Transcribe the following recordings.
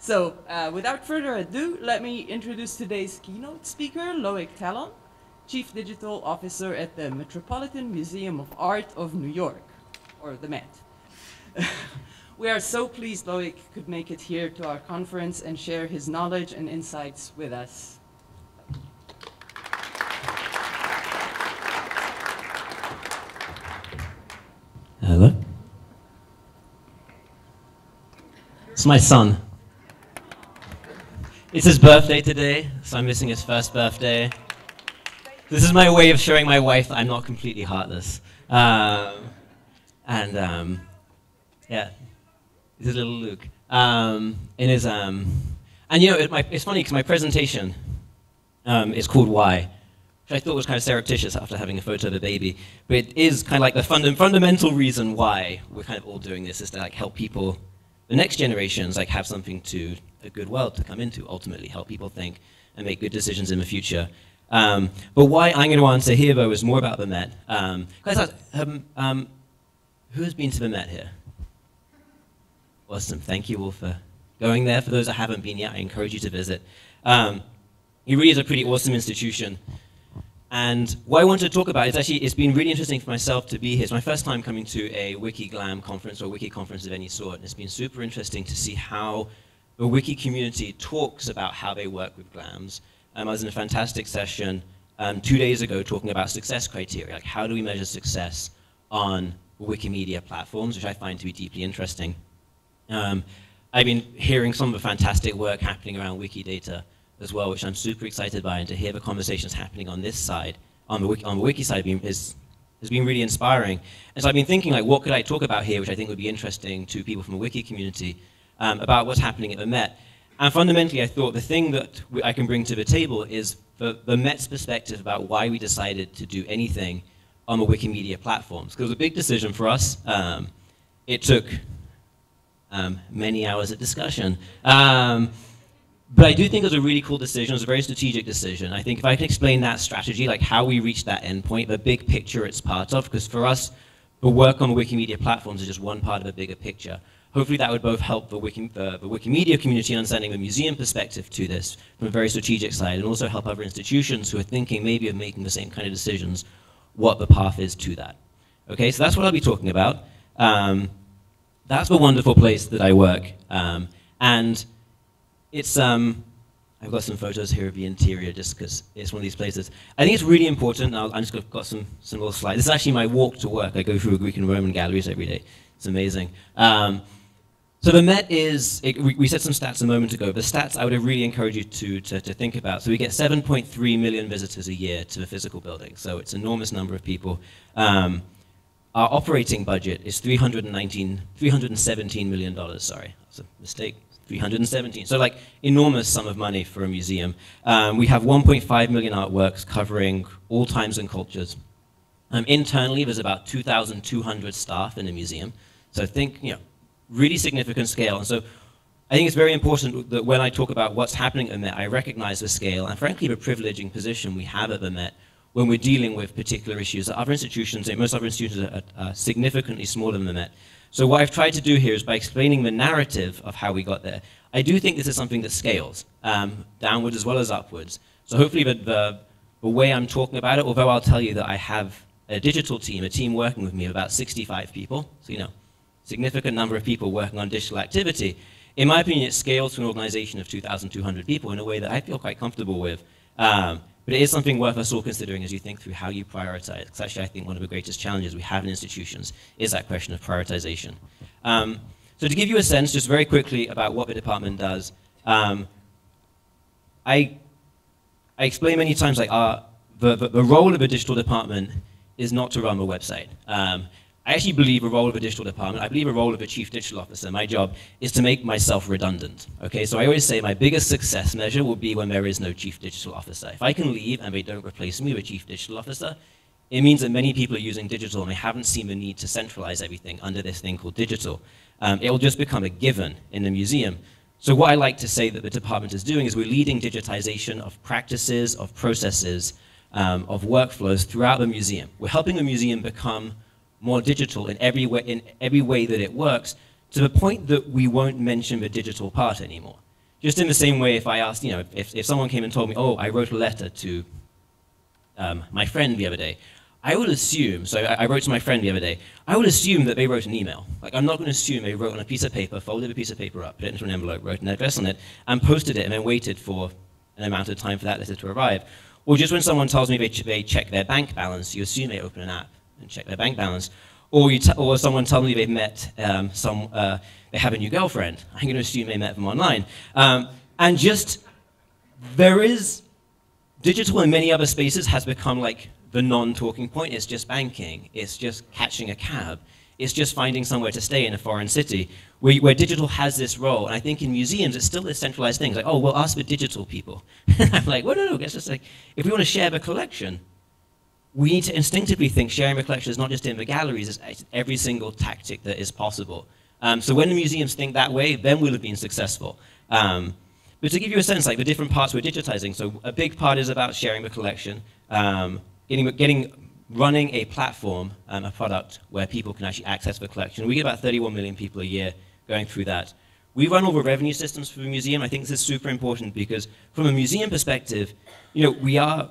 So, without further ado, let me introduce today's keynote speaker, Loic Tallon, Chief Digital Officer at the Metropolitan Museum of Art of New York, or the Met. We are so pleased Loic could make it here to our conference and share his knowledge and insights with us. Hello. It's my son. It's his birthday today, so I'm missing his first birthday. This is my way of showing my wife that I'm not completely heartless. Yeah, this is little Luke. And you know, it's funny because my presentation is called Why, which I thought was kind of surreptitious after having a photo of a baby. But it is kind of like the fundamental reason why we're kind of all doing this is to like help people, the next generations, like have something to a good world to come into, ultimately help people think and make good decisions in the future. But why I'm going to answer here, though, is more about the Met. Guys, who has been to the Met here? Awesome. Thank you all for going there. For those that haven't been yet, I encourage you to visit. It really is a pretty awesome institution. And what I wanted to talk about is actually, it's been really interesting for myself to be here. It's my first time coming to a Wiki GLAM conference or Wiki conference of any sort. And it's been super interesting to see how the Wiki community talks about how they work with GLAMs. I was in a fantastic session 2 days ago talking about success criteria, like how do we measure success on Wikimedia platforms, which I find to be deeply interesting. I've been hearing some of the fantastic work happening around Wikidata as well, which I'm super excited by, and to hear the conversations happening on this side, on the Wiki side, has been really inspiring. And so I've been thinking, like, what could I talk about here, which I think would be interesting to people from the Wiki community, about what's happening at the Met. And fundamentally, I thought the thing that I can bring to the table is the Met's perspective about why we decided to do anything on the Wikimedia platforms. Because it was a big decision for us. It took many hours of discussion. But I do think it was a really cool decision. It was a very strategic decision. I think if I can explain that strategy, like how we reached that endpoint, the big picture it's part of, because for us, the work on the Wikimedia platforms is just one part of a bigger picture. Hopefully that would both help the Wikimedia community in understanding the museum perspective to this from a very strategic side, and also help other institutions who are thinking maybe of making the same kind of decisions, what the path is to that. Okay, so that's what I'll be talking about. That's the wonderful place that I work. And it's, I've got some photos here of the interior just because it's one of these places. I think it's really important, and I'm just got some little slides. This is actually my walk to work. I go through Greek and Roman galleries every day. It's amazing. So the Met is, we said some stats a moment ago. The stats I would really encourage you to think about. So we get 7.3 million visitors a year to the physical building. So it's an enormous number of people. Our operating budget is $317 million, sorry, that's a mistake. 317. So like enormous sum of money for a museum. We have 1.5 million artworks covering all times and cultures. Internally, there's about 2,200 staff in the museum. So think, you know, really significant scale. And so I think it's very important that when I talk about what's happening at the Met, I recognize the scale and frankly the privileging position we have at the Met when we're dealing with particular issues that other institutions, most other institutions are significantly smaller than the Met. So what I've tried to do here is by explaining the narrative of how we got there. I do think this is something that scales, downwards as well as upwards. So hopefully the way I'm talking about it, although I'll tell you that I have a digital team, a team working with me of about 65 people, so you know, significant number of people working on digital activity. In my opinion, it scales to an organization of 2,200 people in a way that I feel quite comfortable with. But it is something worth us all considering as you think through how you prioritize. Because actually, I think one of the greatest challenges we have in institutions is that question of prioritization. So to give you a sense, just very quickly, about what the department does, I explain many times like the role of a digital department is not to run the website. I actually believe a role of a digital department, I believe a role of a chief digital officer, my job is to make myself redundant. Okay, so I always say my biggest success measure will be when there is no chief digital officer. If I can leave and they don't replace me with a chief digital officer, it means that many people are using digital and they haven't seen the need to centralize everything under this thing called digital. It will just become a given in the museum. So what I like to say that the department is doing is we're leading digitization of practices, of processes, of workflows throughout the museum. We're helping the museum become more digital in every way that it works, to the point that we won't mention the digital part anymore. Just in the same way, if I asked, you know, if someone came and told me, oh, I wrote a letter to my friend the other day, I would assume, so I wrote to my friend the other day, I would assume that they wrote an email. Like, I'm not going to assume they wrote on a piece of paper, folded a piece of paper up, put it into an envelope, wrote an address on it, and posted it, and then waited for an amount of time for that letter to arrive. Or just when someone tells me they check their bank balance, you assume they open an app and check their bank balance. Or someone tells me they've met they have a new girlfriend. I'm going to assume they met them online. And just, there is, digital in many other spaces has become like the non-talking point. It's just banking. It's just catching a cab. It's just finding somewhere to stay in a foreign city, where digital has this role. And I think in museums, it's still this centralized thing. It's like, oh, well, ask the digital people. I'm like, well, no, it's just like, if we want to share the collection, we need to instinctively think sharing the collection is not just in the galleries, it's every single tactic that is possible. So when the museums think that way, then we'll have been successful. But to give you a sense, like the different parts we're digitizing, so a big part is about sharing the collection, running a platform, a product where people can actually access the collection. We get about 31 million people a year going through that. We run all the revenue systems for the museum. I think this is super important because from a museum perspective, you know,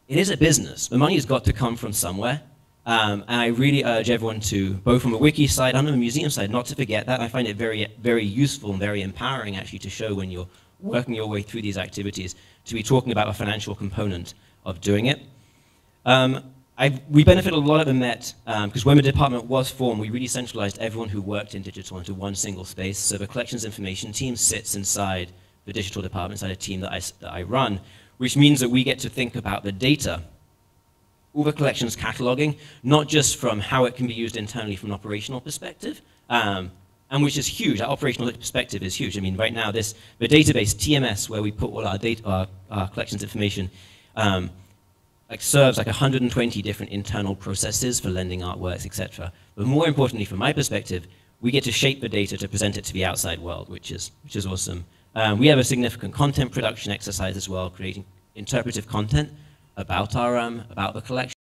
it is a business. The money has got to come from somewhere. And I really urge everyone to, both from a wiki side and on the museum side, not to forget that. I find it very, very useful and very empowering, actually, to show when you're working your way through these activities, to be talking about a financial component of doing it. We benefit a lot at the Met, because when the department was formed, we really centralized everyone who worked in digital into one single space. So the collections information team sits inside the digital department, inside a team that I run, which means that we get to think about the data, all the collections cataloging, not just from how it can be used internally from an operational perspective, and which is huge. Our operational perspective is huge. I mean, right now, the database, TMS, where we put all our data, our collections information, serves like 120 different internal processes for lending artworks, etc. But more importantly, from my perspective, we get to shape the data to present it to the outside world, which is awesome. We have a significant content production exercise as well, creating interpretive content about the collection.